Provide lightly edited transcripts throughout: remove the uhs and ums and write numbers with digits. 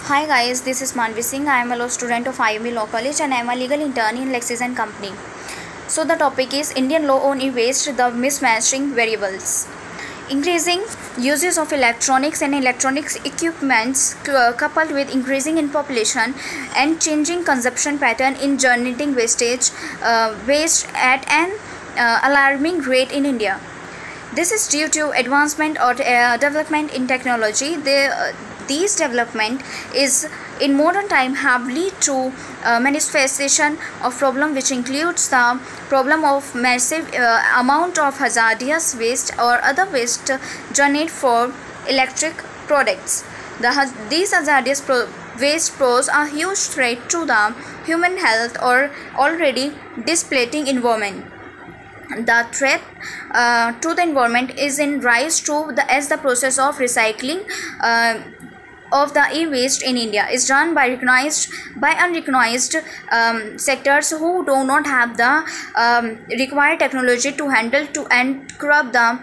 Hi guys, this is Manvi Singh. I am a law student of IME Law College and I am a legal intern in Lexis and Company. So the topic is Indian law on e-waste, the mismatching variables. Increasing uses of electronics and electronics equipments coupled with increasing in population and changing consumption pattern in generating waste at an alarming rate in India. This is due to advancement or development in technology. These development is in modern time have lead to manifestation of problem which includes the problem of massive amount of hazardous waste or other waste generated for electric products. These hazardous waste pose a huge threat to the human health or already displacing environment. The threat to the environment is in rise as the process of recycling of the e-waste in India is done by unrecognized sectors who do not have the required technology to handle and curb the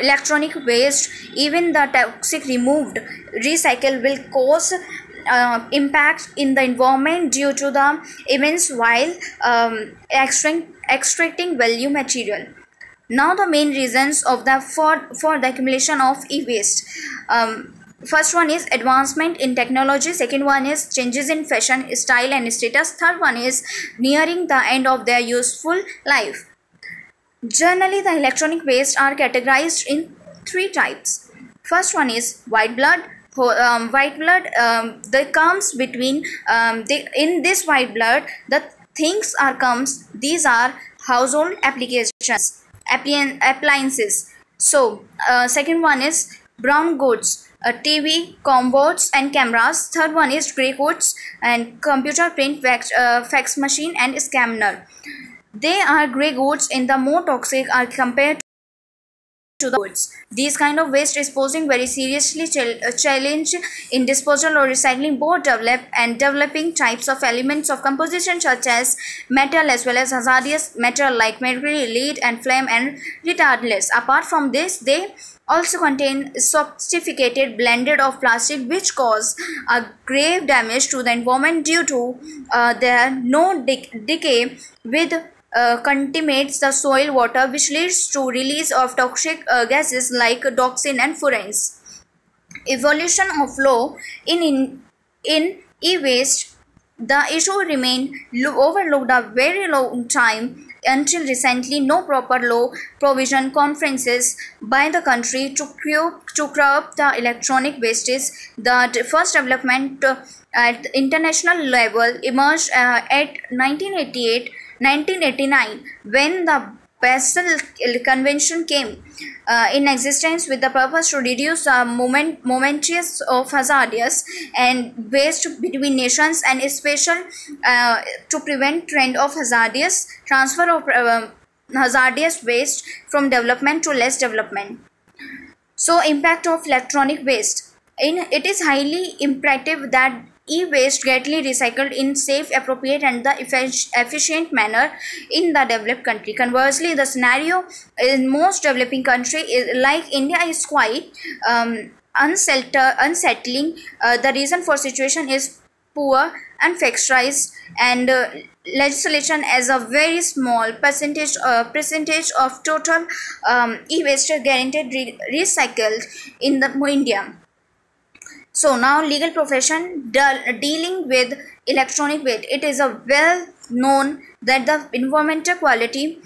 electronic waste. Even the toxic removed recycle will cause impact in the environment due to the immense while extracting value material. Now the main reasons of for the accumulation of e-waste. First one is advancement in technology. Second one is changes in fashion, style and status. Third one is nearing the end of their useful life. Generally, the electronic waste are categorized in three types. First one is white blood. White blood that comes between in this white blood the things comes. These are household appliances. So second one is brown goods, TV, combots and cameras. Third one is grey goods and computer, print, fax machine and scanner. They are grey goods in the more toxic are compared to the goods. These kind of waste is posing very seriously challenge in disposal or recycling both developing types of elements of composition such as metal as well as hazardous metal like mercury, lead and flame and retardants. Apart from this, they also contain sophisticated blended of plastic which cause a grave damage to the environment due to their no decay with contaminates the soil water which leads to release of toxic gases like dioxin and furans. Evolution of law in e-waste. The issue remained overlooked a very long time until recently. No proper law provision conferences by the country to curb the electronic wastes. The first development at international level emerged at 1989 when the Basel Convention came in existence with the purpose to reduce the momentous of hazardous and waste between nations and especially to prevent trend of hazardous transfer of hazardous waste from development to less development. So impact of electronic waste. It is highly imperative that e-waste greatly recycled in safe, appropriate and the efficient manner in the developed country. Conversely, the scenario in most developing countries like India is quite unsettling. The reason for situation is poor and fixed and legislation as a very small percentage of total e-waste guaranteed recycled in the India. So now legal profession dealing with electronic waste. It is a well known that the environmental quality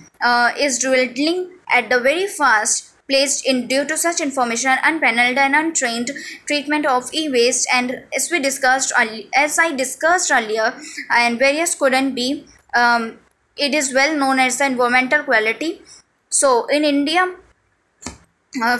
is dwindling at the very fast placed in due to such information unpaneled and untrained treatment of e-waste, and as I discussed earlier and various couldn't be it is well known as the environmental quality. So in India,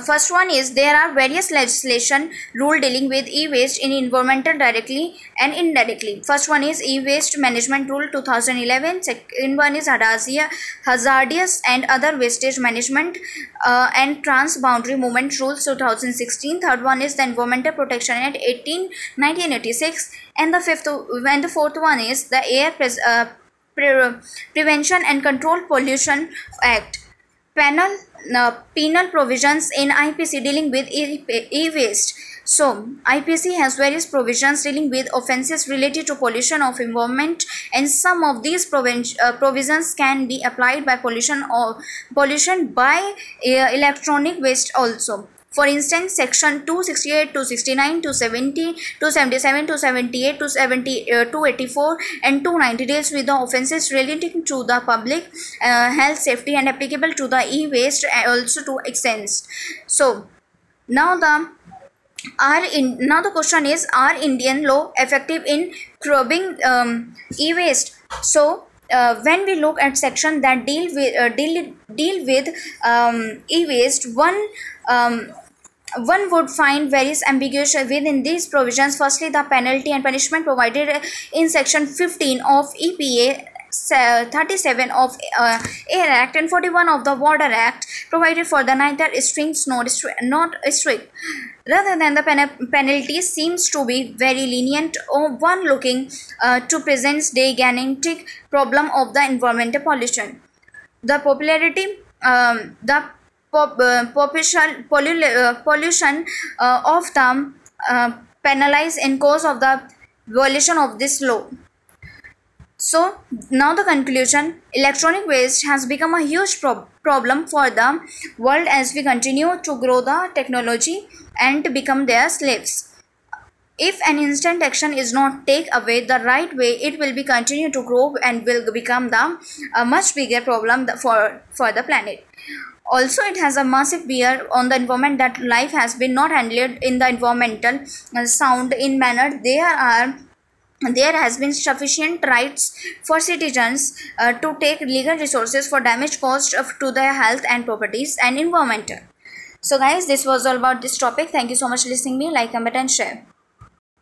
first one is there are various legislation rule dealing with e-waste in environmental directly and indirectly. First one is e-waste management rule 2011. Second one is hazardous and other wastage management and transboundary movement rules 2016. Third one is the Environmental Protection Act 1986 and the fourth one is the Air Prevention and Control Pollution Act. Penal provisions in IPC dealing with e-waste. So IPC has various provisions dealing with offences related to pollution of environment, and some of these provisions can be applied by pollution by electronic waste also. For instance, section 268, 269, 270, 277, 278, 284 and 290 deals with the offences relating to the public health, safety, and applicable to the e-waste also to extents. So now the question is, are Indian law effective in curbing e-waste? So when we look at section that deal with e-waste, one would find various ambiguity within these provisions. Firstly, the penalty and punishment provided in section 15 of EPA, 37 of Air Act, and 41 of the Water Act provided for the neither strict not strict. Rather than the penalties seems to be very lenient, or one looking to present the gigantic problem of the environmental pollution. The pollution of the penalized in cause of the violation of this law. So now the conclusion: electronic waste has become a huge problem for the world as we continue to grow the technology and become their slaves. If an instant action is not taken away the right way, it will be continue to grow and will become a much bigger problem for the planet. Also, it has a massive bear on the environment that life has been not handled in the environmental sound in manner. There has been sufficient rights for citizens to take legal resources for damage caused to their health and properties and environmental. So guys, this was all about this topic. Thank you so much for listening me. Like, comment and share.